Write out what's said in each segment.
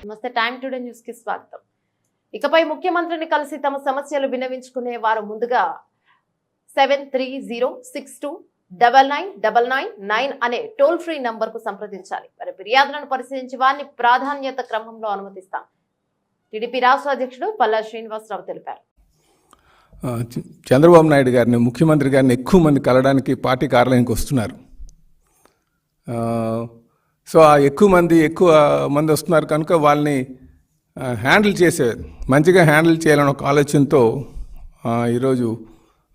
నమస్తే, time today news కి స్వాగతం. ఇకపై ముఖ్యమంత్రిని కలిసి తమ సమస్యలు విన్నవించుకునే వారు ముందుగా 7306299999 అనే టోల్ ఫ్రీ నంబర్ కు సంప్రదించాలి. మరి ఫిర్యాదులను పరిశీలించి వారిని ప్రాధాన్యత క్రమంలో అనుమతిస్తాం. టీడీపీ రాష్ట్ర అధ్యక్షుడు పల్లా శ్రీనివాసరావు తెలిపారు. చంద్రబాబు నాయుడు గారిని, ముఖ్యమంత్రి గారిని ఎక్కువ మంది కలవడానికి పార్టీ కార్యాలయానికి వస్తున్నారు. సో ఆ ఎక్కువ మంది వస్తున్నారు కనుక వాళ్ళని మంచిగా హ్యాండిల్ చేయాలని ఒక ఆలోచనతో ఈరోజు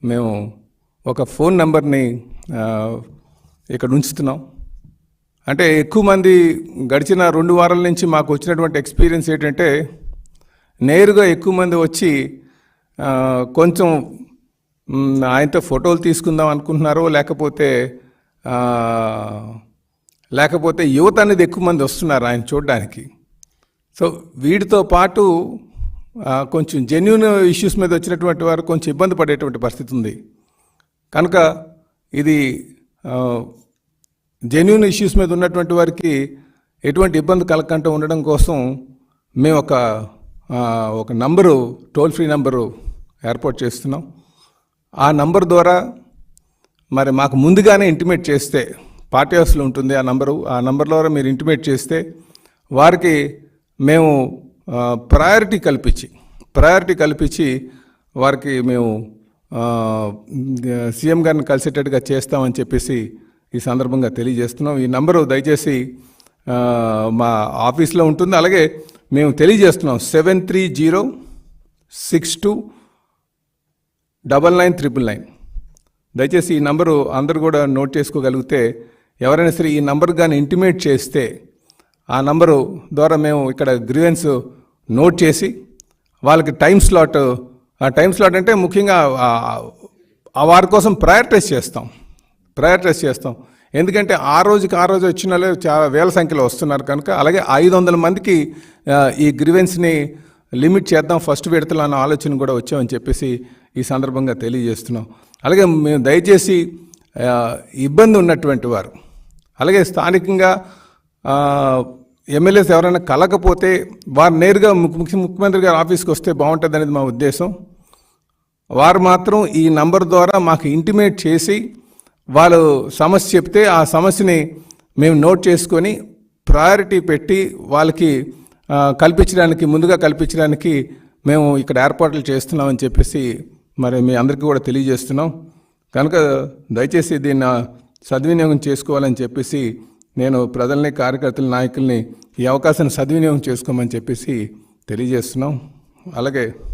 మేము ఒక ఫోన్ నెంబర్ని ఇక్కడ ఉంచుతున్నాం. అంటే ఎక్కువ మంది గడిచిన 2 వారాల నుంచి మాకు వచ్చినటువంటి ఎక్స్పీరియన్స్ ఏంటంటే, నేరుగా ఎక్కువ మంది వచ్చి కొంచెం ఆయనతో ఫోటోలు తీసుకుందాం అనుకుంటున్నారో, లేకపోతే యువత అనేది ఎక్కువ మంది వస్తున్నారు ఆయన చూడడానికి. సో వీటితో పాటు కొంచెం జెన్యూన్ ఇష్యూస్ మీద వచ్చినటువంటి వారు కొంచెం ఇబ్బంది పడేటువంటి పరిస్థితి ఉంది. కనుక ఇది జెన్యూన్ ఇష్యూస్ మీద ఉన్నటువంటి వారికి ఎటువంటి ఇబ్బంది కలగకుండా ఉండడం కోసం మేము ఒక నంబరు, టోల్ ఫ్రీ నంబరు ఏర్పాటు చేస్తున్నాం. ఆ నంబర్ ద్వారా మరి మాకు ముందుగానే ఇంటిమేట్ చేస్తే, పార్టీ హౌస్లో ఉంటుంది ఆ నంబర్ ద్వారా మీరు ఇంటిమేట్ చేస్తే వారికి మేము ప్రయారిటీ కల్పించి వారికి మేము సీఎం గారిని కలిసేటట్టుగా చేస్తామని చెప్పేసి ఈ సందర్భంగా తెలియజేస్తున్నాం. ఈ నంబరు దయచేసి మా ఆఫీస్లో ఉంటుంది. అలాగే మేము తెలియజేస్తున్నాం 7306299999. దయచేసి ఈ నంబరు అందరూ కూడా నోట్ చేసుకోగలిగితే, ఎవరైనా సరే ఈ నంబర్ కానీ ఇంటిమేట్ చేస్తే ఆ నంబరు ద్వారా మేము ఇక్కడ గ్రీవెన్స్ నోట్ చేసి వాళ్ళకి టైం స్లాట్ అంటే ముఖ్యంగా వారి కోసం ప్రయారిటైజ్ చేస్తాం. ఎందుకంటే ఆ రోజు వచ్చిన వాళ్ళు చాలా వేల సంఖ్యలో వస్తున్నారు కనుక, అలాగే 500 మందికి ఈ గ్రీవెన్స్ని లిమిట్ చేద్దాం ఫస్ట్ విడతలో అన్న ఆలోచన కూడా వచ్చామని చెప్పేసి ఈ సందర్భంగా తెలియజేస్తున్నాం. అలాగే మేము దయచేసి ఇబ్బంది ఉన్నటువంటి వారు, అలాగే స్థానికంగా ఎమ్మెల్యేస్ ఎవరైనా కలగకపోతే వారు నేరుగా ముఖ్యమంత్రి గారి ఆఫీస్కి వస్తే బాగుంటుంది అనేది మా ఉద్దేశం. వారు మాత్రం ఈ నంబర్ ద్వారా మాకు ఇంటిమేట్ చేసి వాళ్ళు సమస్య చెప్తే ఆ సమస్యని మేము నోట్ చేసుకొని ప్రయారిటీ పెట్టి వాళ్ళకి ముందుగా కల్పించడానికి మేము ఇక్కడ ఏర్పాట్లు చేస్తున్నామని చెప్పేసి మరి మీ అందరికీ కూడా తెలియజేస్తున్నాం. కనుక దయచేసి దీన్ని సద్వినియోగం చేసుకోవాలని చెప్పేసి నేను ప్రజల్ని, కార్యకర్తల నాయకుల్ని ఈ అవకాశాన్ని సద్వినియోగం చేసుకోమని చెప్పేసి తెలియజేస్తున్నాం. అలాగే